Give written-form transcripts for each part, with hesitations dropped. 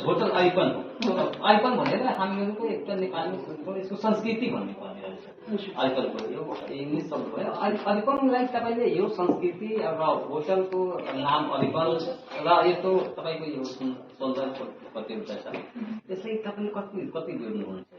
Hotel आइकन हो। आइकन भनेर हामीहरूको एउटा नेपालीको यसको संस्कृति भन्ने पर्ने रहेछ। आइकनको यो इङ्ग्लिस शब्द भयो। आइकनलाई तपाईँले यो संस्कृति र होटलको नाम आइकन र यस्तो तपाईँको यो सौन्दर्य प्रतियोगिता छ, त्यसलाई तपाईँले कति जोड्नुहुन्छ?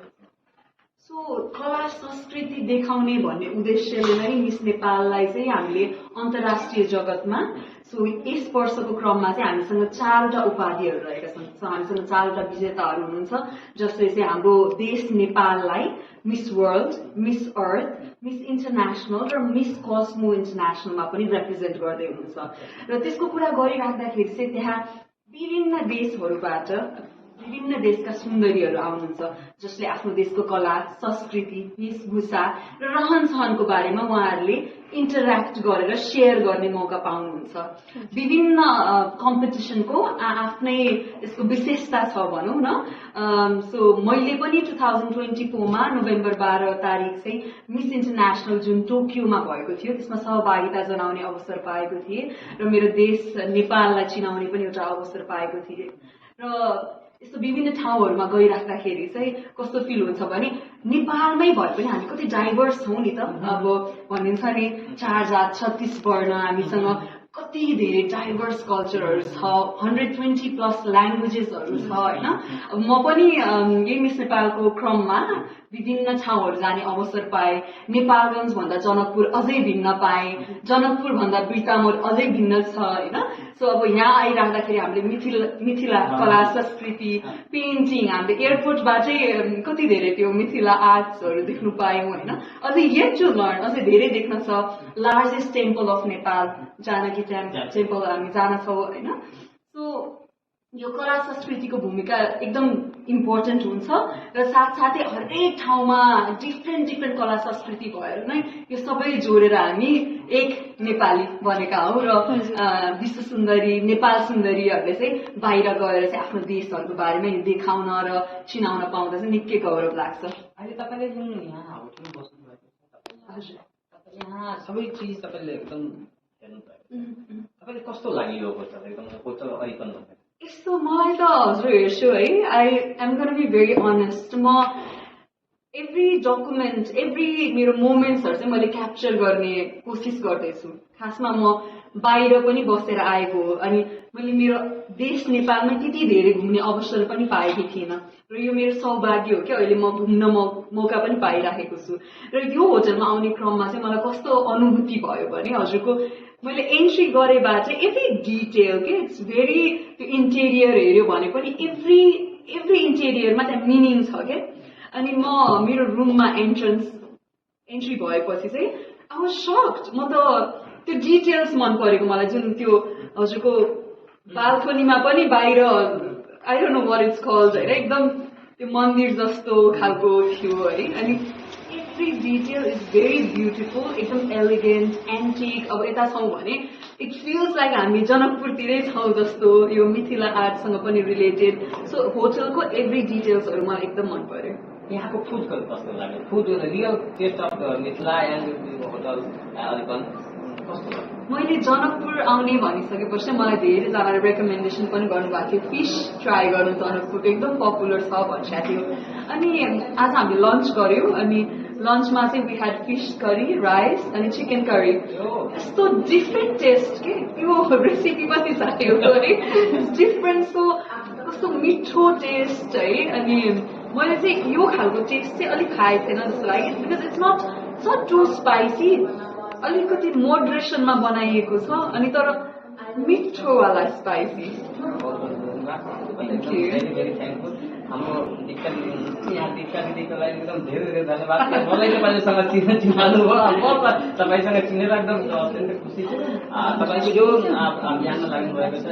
सो कला संस्कृति देखाउने भन्ने उद्देश्यले नै मिस नेपाललाई चाहिँ हामीले अन्तर्राष्ट्रिय जगतमा सो यस वर्षको क्रममा चाहिँ हामीसँग 4वटा उपाधिहरू रहेका छन्। सो हामीसँग 4वटा विजेताहरू हुनुहुन्छ, जसले चाहिँ हाम्रो देश नेपाललाई miss world, Miss Earth, miss international र मिस कस्मो इन्टरनेसनलमा पनि रिप्रेजेन्ट गर्दै हुनुहुन्छ। र त्यसको कुरा गरिराख्दाखेरि चाहिँ त्यहाँ विभिन्न देशहरूबाट विभिन्न देशका सुन्दरीहरू आउनुहुन्छ, जसले आफ्नो देशको कला, संस्कृति, वेशभूषा र रहन सहनको बारेमा उहाँहरूले इन्टरेक्ट गरेर शेयर गर्ने मौका पाउनुहुन्छ। विभिन्न कम्पिटिसनको आफ्नै यसको विशेषता छ भनौँ न। सो मैले पनि 2024 मा नोभेम्बर 12 तारिक चाहिँ मिस इन्टरनेसनल जुन टोकियोमा भएको थियो त्यसमा सहभागिता जनाउने अवसर पाएको थिएँ र मेरो देश नेपाललाई चिनाउने पनि एउटा अवसर पाएको थिएँ। र यस्तो विभिन्न ठाउँहरूमा गइराख्दाखेरि चाहिँ कस्तो फिल हुन्छ भने नेपालमै भए पनि हामी कति डाइभर्स छौँ नि त। अब भनिन्छ नि 4 जात 36 वर्ण, हामीसँग कति धेरै डाइभर्स कल्चरहरू छ, 120+ ल्याङ्ग्वेजेसहरू छ होइन। म पनि यही मिस नेपालको क्रममा विभिन्न ठाउँहरू जाने अवसर पाएँ। नेपालगञ्ज भन्दा जनकपुर अझै भिन्न पाएँ, जनकपुर भन्दा बिर्तामोर अझै भिन्न छ होइन। सो अब यहाँ आइराख्दाखेरि हामीले मिथिला कला संस्कृति, पेन्टिङ, हामीले एयरपोर्टबाटै कति धेरै त्यो मिथिला आर्ट्सहरू देख्नु पायौँ होइन। अझै येट टु लर्न, अझै धेरै देख्न छ। Largest temple of Nepal Janaki temple हामी जानेछौँ होइन। सो यो कला संस्कृतिको भूमिका एकदम इम्पोर्टेन्ट हुन्छ र साथसाथै हरेक ठाउँमा डिफ्रेन्ट कला संस्कृति भएर नै यो सबै जोडेर हामी एक नेपाली बनेका हौँ। र विश्व सुन्दरी, नेपाल सुन्दरीहरूले चाहिँ बाहिर गएर चाहिँ आफ्नो देशहरूको बारेमा देखाउन र चिनाउन पाउँदा चाहिँ निकै गौरव लाग्छ। अहिले तपाईँले जुन यहाँ होटलमा बस्नु भएको छ, यहाँ सबै चिज तपाईँले एकदम हेर्नु भयो, तपाईँले कस्तो लाग्यो यो होटल? एकदम होटल आइकन भन्दा यस्तो मलाई त हजुर हेर्छु है, I am gonna be very honest. म एभ्री डकुमेन्ट, एभ्री मेरो मोमेन्ट्सहरू चाहिँ मैले क्याप्चर गर्ने कोसिस गर्दैछु। खासमा म बाहिर पनि बसेर आएको हो अनि मैले मेरो देश नेपालमा त्यति धेरै घुम्ने अवसर पनि पाएकी थिइनँ र यो मेरो सौभाग्य हो कि अहिले म घुम्न मौका पनि पाइराखेको छु। र यो होटलमा आउने क्रममा चाहिँ मलाई कस्तो अनुभूति भयो भने हजुरको मैले एन्ट्री गरेबाट चाहिँ एभ्री डिटेल के इट्स भेरी, त्यो इन्टेरियर हेऱ्यो भने पनि एभ्री इन्टेरियरमा त्यहाँ मिनिङ छ क्या। अनि म मेरो रुममा एन्ट्री भएपछि चाहिँ आई वाज सक्ड। म त त्यो डिटेल्स मन परेको मलाई, जुन त्यो हजुरको बाल्कनीमा पनि बाहिर I don't know what it's called होइन, एकदम त्यो मन्दिर जस्तो खालको थियो है। अनि every detail is very beautiful, एकदम एलिगेन्ट, एन्टिक। अब यता छौँ भने इट फिल्स लाइक हामी जनकपुरतिरै छौँ जस्तो, यो मिथिला आर्टसँग पनि रिलेटेड। सो होटलको एभ्री डिटेल्सहरू मलाई एकदम मन पर्यो। यहाँको फुड कस्तो लाग्यो? Food real taste of Mithila and hotel icon कस्तो लाग्यो? मैले जनकपुर आउने भनिसकेपछि मलाई धेरैजनाले रेकमेन्डेसन पनि गर्नुभएको थियो, फिस ट्राई गर्नु जनकपुरको एकदम पपुलर छ भनिरहेको थियो। अनि आज हामीले लन्च गऱ्यौँ अनि लन्चमा चाहिँ we had fish curry, rice अनि चिकन करी। यस्तो डिफ्रेन्ट टेस्ट के, त्यो रेसिपी पनि चाहियो है, डिफ्रेन्ट। सो कस्तो मिठो टेस्ट है। अनि मैले चाहिँ यो खालको टेस्ट चाहिँ अलिक खाएको थिएन जस्तो लाग्यो, because it's not too spicy, अलिकति मोडरेसनमा बनाइएको छ अनि तर मिठोवाला स्पाइसी। हाम्रो दीक्षा दिदी हुनुहुन्छ, यहाँ दीक्षा दिदीको लागि एकदम धेरै धन्यवाद। मलाई तपाईँसँग चिनाउनु भयो, म तपाईँसँग चिनेर एकदम अत्यन्तै खुसी छु। तपाईँको जो ज्ञानमा लाग्नु भएको छ